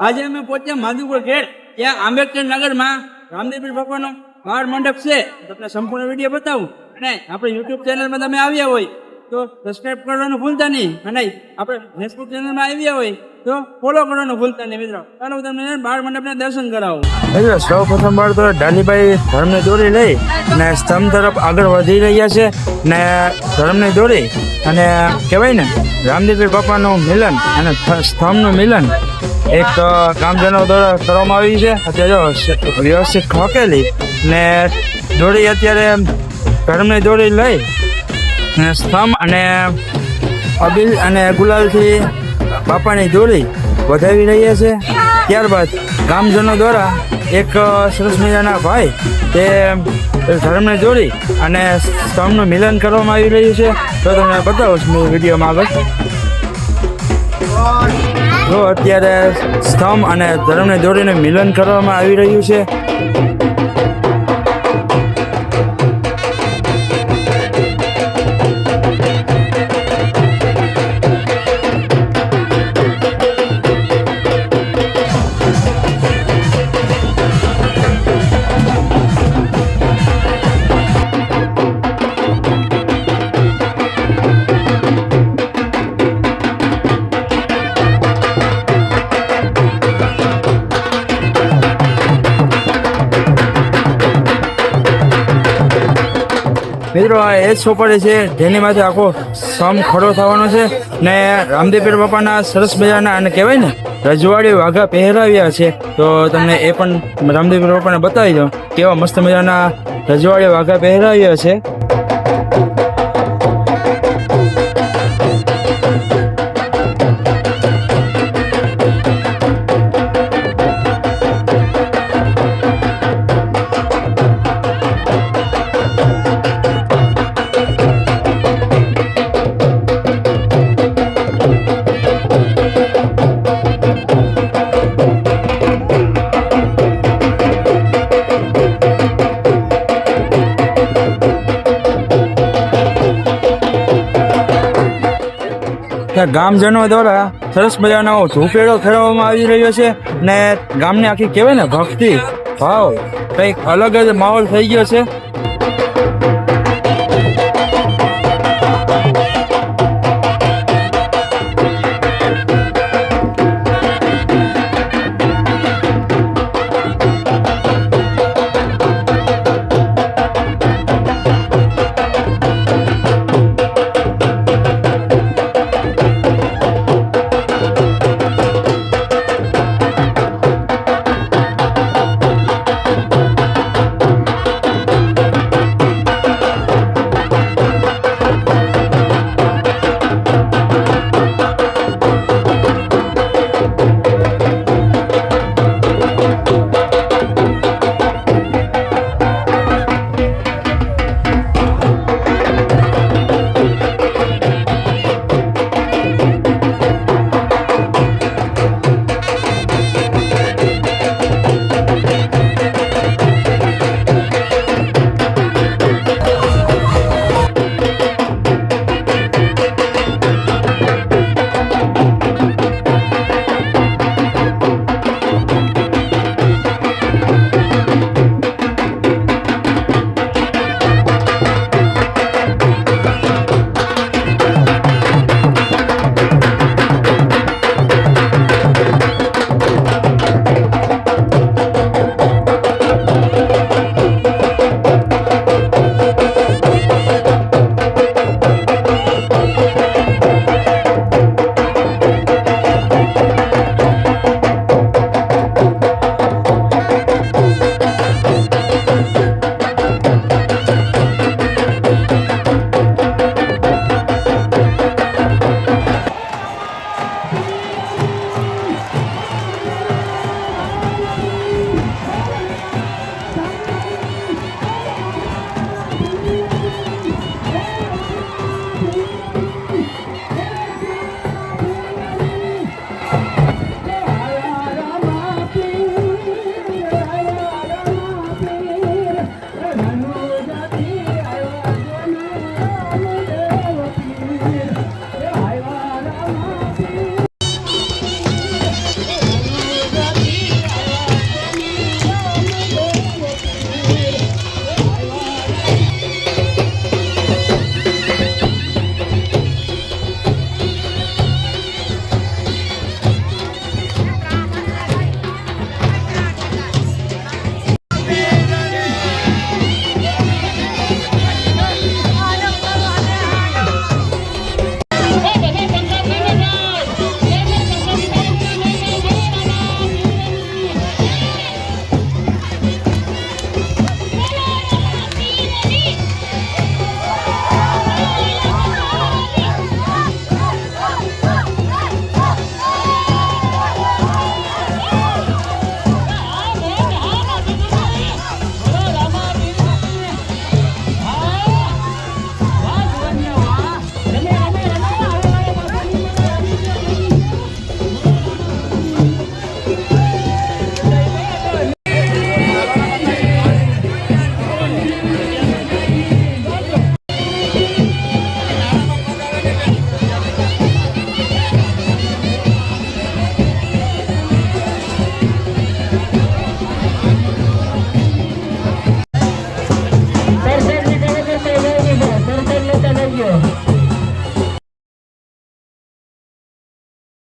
આજે અમે પહોંચ્યા માધુપુર ગેટ, ત્યાં આંબેડકર નગરમાં રામદેવપીર બાપાનો બાળ મંડપ છે. તમને સંપૂર્ણ વિડીયો બતાવું. અને આપણે યુટ્યુબ ચેનલમાં તમે આવ્યા હોય તો સબસ્ક્રાઈબ કરવાનું ભૂલતા નહીં, અને આપણે ફેસબુક ચેનલમાં આવ્યા હોય તો ફોલો કરવાનું ભૂલતા નહીં. મિત્રો ચાલો તમને બાળ મંડપના દર્શન કરાવું. મિત્રો સૌ પ્રથમ વાર તો ડાલીભાઈ ધર્મની દોરી લઈ ને સ્તંભ તરફ આગળ વધી રહ્યા છે ને ધર્મની દોરી અને કહેવાય ને રામદેવપીર બાપાનું મિલન અને સ્તંભનું મિલન એક કામજનો દ્વારા કરવામાં આવી છે. અત્યારે વ્યવસ્થિત ખોકેલી ને દોરી અત્યારે ધર્મની દોરી લઈ ને સ્તંભ અને અબીલ અને ગુલાલથી બાપાની દોરી વધાવી રહ્યા છે. ત્યારબાદ ગામજનો દ્વારા એક સરસ મજાના ભાઈ તે ધર્મને દોરી અને સ્તંભનું મિલન કરવામાં આવી રહ્યું છે. તો તમને બતાવું છું વિડીયોમાં આગળ. તો અત્યારે સ્તંભ અને ધર્મને દોરીને મિલન કરવામાં આવી રહ્યું છે. મિત્રો આ એ જ સોપારી છે જેની માથે આખો સ્તંભ ખડો થવાનો છે ને રામદેવપીર બાપાના સરસ મજાના અને કહેવાય ને રજવાડી વાઘા પહેરાવ્યા છે. તો તમને એ પણ રામદેવપીર બાપાને બતાવી દઉં કેવા મસ્ત મજાના રજવાડી વાઘા પહેરાવ્યા છે. ગામજનો દ્વારા સરસ મજાનો ધૂપેડો ફેરવવામાં આવી રહ્યો છે ને ગામની આખી કહેવાય ને ભક્તિ ભાવ કંઈક અલગ જ માહોલ થઈ ગયો છે.